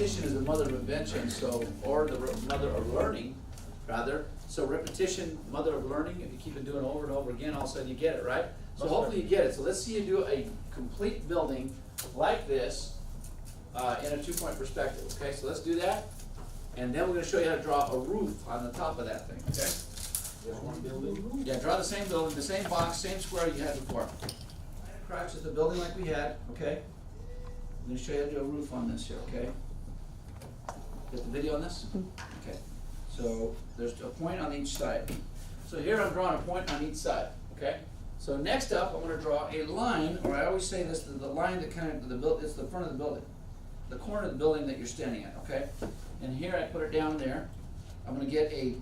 repetition is the mother of invention, so, or the mother of learning, rather. So repetition, mother of learning. If you keep it doing over and over again, all of a sudden you get it, right? So hopefully you get it. So let's see you do a complete building like this in a 2-point perspective. Okay, so let's do that, and then we're going to show you how to draw a roof on the top of that thing. Okay? Yeah, draw the same building, the same box, same square you had before. Cracks at the building like we had. Okay. I'm going to show you how to do a roof on this here. Okay. Get the video on this? Okay. So there's a point on each side. So here I'm drawing a point on each side. Okay. So next up, I'm going to draw a line, or I always say this: the line that kind of it's the front of the building, the corner of the building that you're standing at. Okay. And here I put it down there. I'm going to get a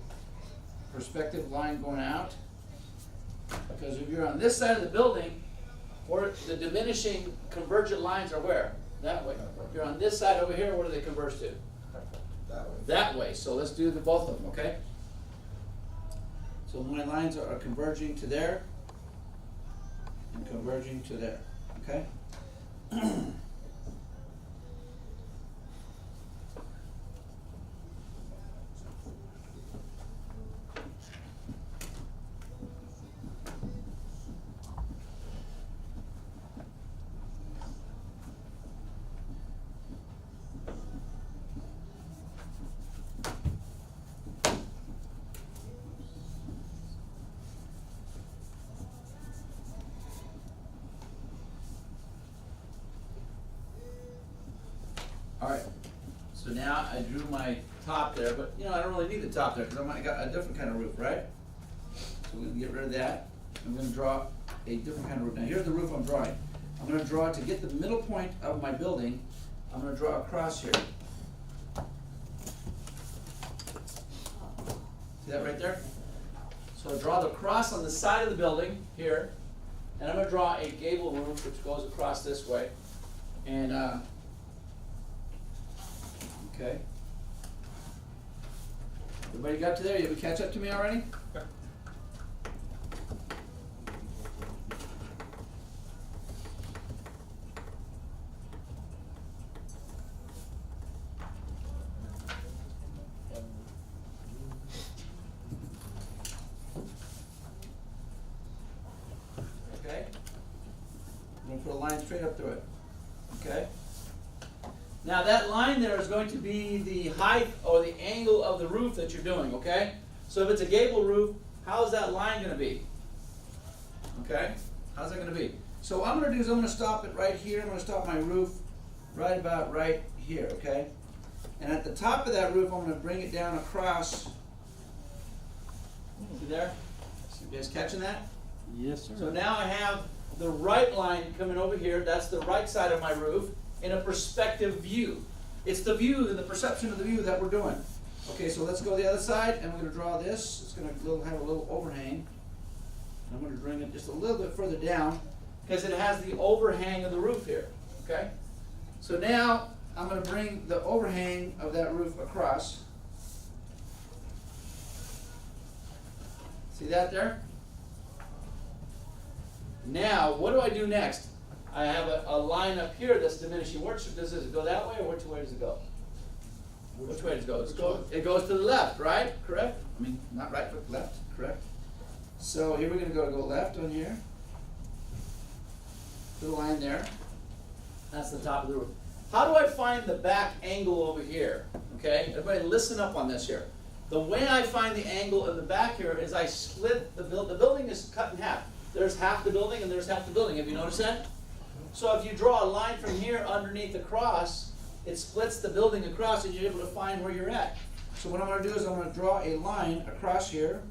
perspective line going out, because if you're on this side of the building, or the diminishing convergent lines are where? That way. If you're on this side over here, what do they converge to? That way. That way. So let's do the both of them, okay? So my lines are converging to there and converging to there, okay? Alright, so now I drew my top there, but you know, I don't really need the top there because I got a different kind of roof, right? So we're going to get rid of that. I'm going to draw a different kind of roof. Now here's the roof I'm drawing. I'm going to draw, to get the middle point of my building, I'm going to draw a cross here. See that right there? So I draw the cross on the side of the building here, and I'm going to draw a gable roof which goes across this way. And okay. Everybody got to there? You able to catch up to me already? Okay. I'm going to put a line straight up through it. Okay. Now that line there is going to be the height or the angle of the roof that you're doing, okay? So if it's a gable roof, how is that line going to be? Okay? How's that going to be? So what I'm going to do is I'm going to stop it right here. I'm going to stop my roof right about right here, okay? And at the top of that roof, I'm going to bring it down across. See there? You guys catching that? Yes, sir. So now I have the right line coming over here. That's the right side of my roof in a perspective view. It's the view and the perception of the view that we're doing. Okay, so let's go the other side, and we're going to draw this. It's going to have a little overhang. I'm going to bring it just a little bit further down because it has the overhang of the roof here. Okay? So now I'm going to bring the overhang of that roof across. See that there? Now, what do I do next? I have a line up here that's diminishing. Does it go that way, or which way does it go? Which way does it go? It goes to the left, right? Correct? I mean, not right, but left, correct? So here we're going to go left on here. The line there. That's the top of the roof. How do I find the back angle over here? Okay, everybody listen up on this here. The way I find the angle in the back here is I split the building. The building is cut in half. There's half the building and there's half the building. Have you noticed that? So if you draw a line from here underneath the cross, it splits the building across and you're able to find where you're at. So what I'm going to do is I'm going to draw a line across here,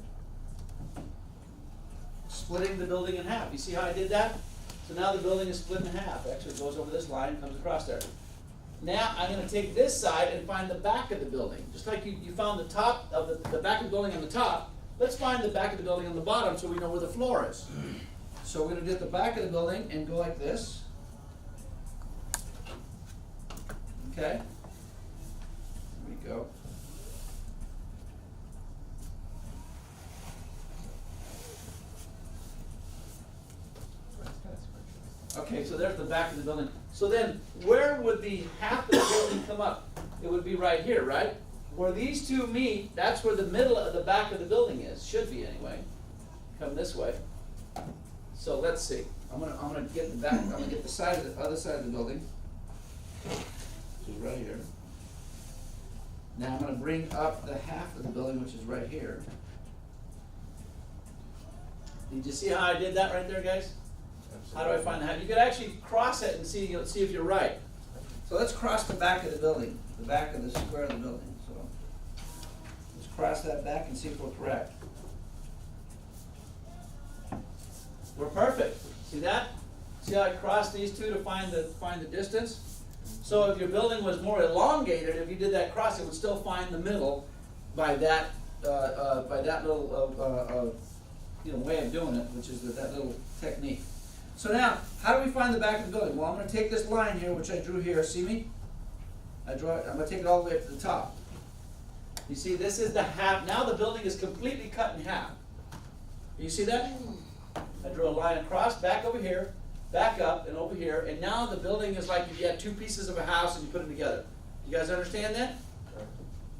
splitting the building in half. You see how I did that? So now the building is split in half. Actually, it goes over this line and comes across there. Now I'm going to take this side and find the back of the building. Just like you found the top of the back of the building on the top, let's find the back of the building on the bottom so we know where the floor is. So we're going to do the back of the building and go like this. Okay, here we go. Okay, so there's the back of the building. So then, where would the half of the building come up? it would be right here, right? Where these two meet, that's where the middle of the back of the building is, should be anyway. Come this way. So let's see. I'm gonna get the back. I'm gonna get the side of the other side of the building, which is right here. Now I'm gonna bring up the half of the building, which is right here. Did you see how I did that right there, guys? How do I find that? You could actually cross it and see if you're right. So let's cross the back of the building, the back of the square of the building. So let's cross that back and see if we're correct. We're perfect. See that? See how I crossed these two to find the distance? So if your building was more elongated, if you did that cross, it would still find the middle by that little way of doing it, which is that little technique. So now, how do we find the back of the building? Well, I'm going to take this line here, which I drew here. See me? I draw it. I'm going to take it all the way up to the top. You see, this is the half. Now the building is completely cut in half. You see that? I drew a line across, back over here, back up, and over here. And now the building is like if you had two pieces of a house and you put them together. You guys understand that?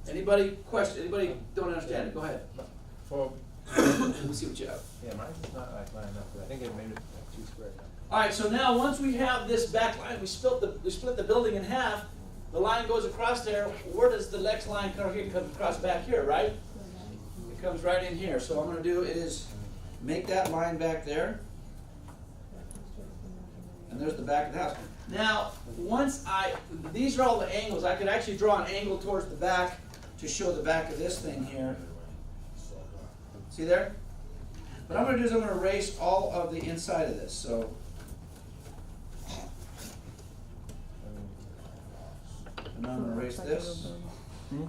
Anybody question? Anybody don't understand it? Go ahead. Well, let me see what you have. yeah, mine's just not like line enough, but I think it made it like too square now. All right, so now once we have this back line, we split the building in half. The line goes across there. Where does the next line come here? It comes across back here, right? It comes right in here. So what I'm going to do is make that line back there. And there's the back of the house. Now, these are all the angles. I could actually draw an angle towards the back to show the back of this thing here. See there? What I'm going to do is I'm going to erase all of the inside of this. So, and I'm going to erase this. Yeah.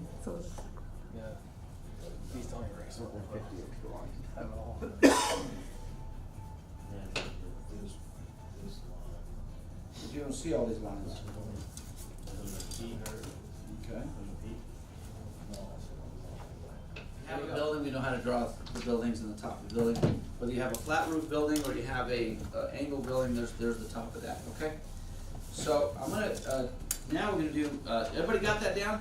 Please don't erase it. Have it all. You don't see all these lines. Okay. Have a building, we know how to draw the buildings in the top of the building. Whether you have a flat roof building or you have a angle building, there's the top of that. Okay. So I'm gonna now we're gonna do. Everybody got that down?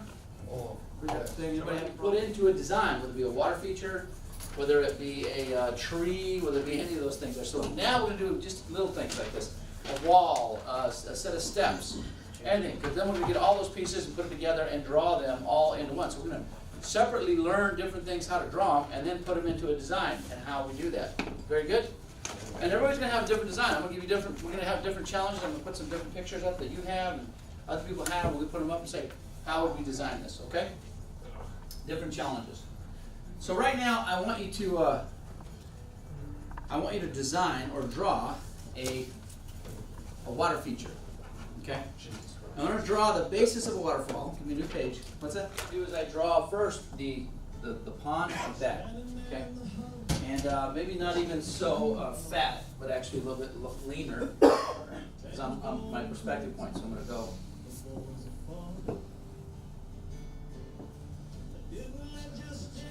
Everybody put into a design, whether it be a water feature, whether it be a tree, whether it be any of those things. So now we're gonna do just little things like this: a wall, a set of steps, anything. Because then we're gonna get all those pieces and put them together and draw them all into one. So we're gonna separately learn different things, how to draw them, and then put them into a design and how we do that. Very good? And everybody's going to have a different design. I'm going to give you we're going to have different challenges. I'm going to put some different pictures up that you have and other people have. We're going to put them up and say, how would we design this, okay? Different challenges. So right now, I want you to design or draw a water feature, okay? I'm going to draw the basis of a waterfall. Give me a new page. What's that? What I do is I draw first the pond like that, okay? And maybe not even so fat, but actually a little bit leaner, because I'm my perspective point. So I'm going to go.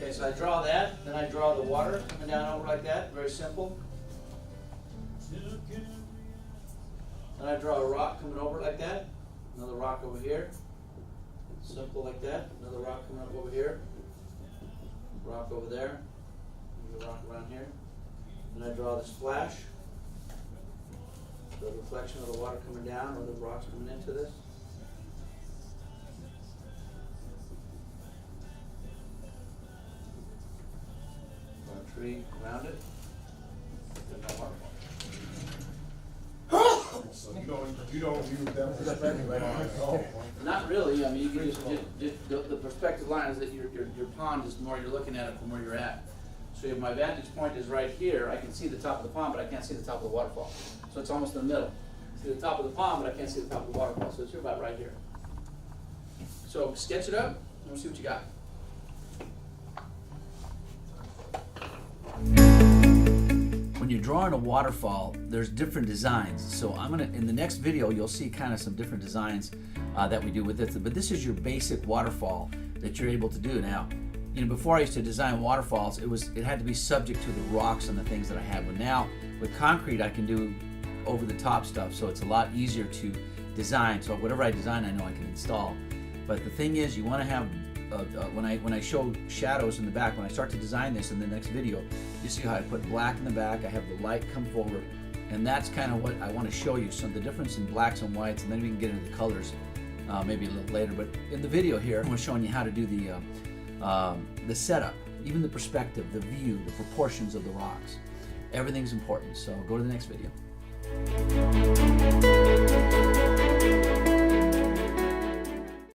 Okay, so I draw that. Then I draw the water coming down over like that. Very simple. Then I draw a rock coming over like that. Another rock over here. Simple like that. Another rock coming up over here. Rock over there. Another rock around here. And I draw the splash. The reflection of the water coming down or the rocks coming into this. Draw a tree around it. There's no waterfall. You don't use them perspective lines at all. Not really. I mean, you can just the perspective line is that your pond is more, you're looking at it from where you're at. So if my vantage point is right here, I can see the top of the pond, but I can't see the top of the waterfall. So it's almost in the middle. See the top of the pond, but I can't see the top of the waterfall. So it's about right here. So sketch it up. Let me see what you got. When you're drawing a waterfall, there's different designs. So in the next video, you'll see kind of some different designs that we do with this. But this is your basic waterfall that you're able to do now. You know, before I used to design waterfalls, it had to be subject to the rocks and the things that I have. But now with concrete, I can do over the top stuff. So it's a lot easier to design. So whatever I design, I know I can install. But the thing is, you want to have, when I show shadows in the back, when I start to design this in the next video, you see how I put black in the back, I have the light come forward, and that's kind of what I want to show you, so the difference in blacks and whites, and then we can get into the colors maybe a little later. But in the video here, I'm showing you how to do the setup, even the perspective, the view, the proportions of the rocks. Everything's important, so go to the next video.